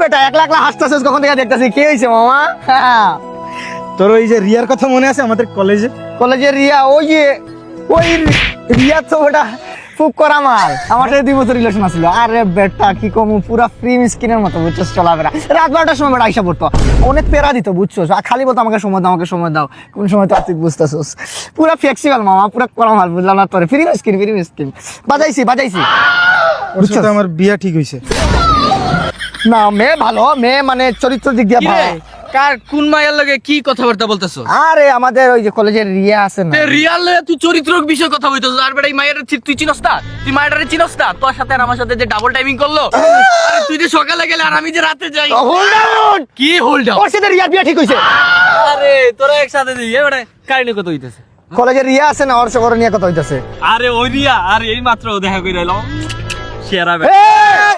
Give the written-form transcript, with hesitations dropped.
বেটা একলা একলা হাসতেছিস কখন থেকে দেখতেছি, কি হয়েছে মামা? তোর ওই যে রিয়ার কথা মনে আছে আমাদের কলেজে? কলেজের রিয়া, ওই রিয়া তো ওটা খুব করা মাল, আমার সাথে 2 বছর রিলেশন আছিল। আরে বেটা কি কম, পুরা ফ্রি মিসকিনের মতো বুঝছো, চলাফেরা রাত 12টার সময় বেটা আইসা পড়তো, অনেক পেরা দিত বুঝছো, আর খালি বলতো আমাকে সময় দাও, আমাকে সময় দাও, কোন সময় তো তুই বুঝতেছোস, পুরা ফ্লেক্সিবল মামা, পুরা করা মাল, বুঝলাম না তোর, ফ্রি মিসকিন বাজাইছি ওর সাথে আমার বিয়া ঠিক হইছে। না মেয়ে ভালো, মেয়ে মানে চরিত্র দিক দিয়ে ভালো। কার কোন মায়ের লগে কি কথাবার্তা বলতেছো? আরে আমাদের ওই যে কলেজের রিয়া আছে না, রিয়াল তুই চরিত্রক বিষয় কথা বলতেছো, আর বেটা এই মায়ের তুই চিনস না, তুই মায়ের চিনস না, তোর সাথে আর আমার সাথে যে ডাবল টাইমিং করলো, আরে তুই যে সকালে গেলে আর আমি যে রাতে যাই। হোল্ড ডাউন, কি হোল্ড আপ? ওর সাথে রিয়া বিয়া ঠিক হইছে। আরে তোরা একসাথে দিই এবারে কাহিনী কত হইতেছে? কলেজের রিয়া আছে না, ওর সাথে নিয়ে কথা হইতাছে। আরে ওই রিয়া আর এই মাত্র দেখা কইরা এলাম, সেরা বেটা। এই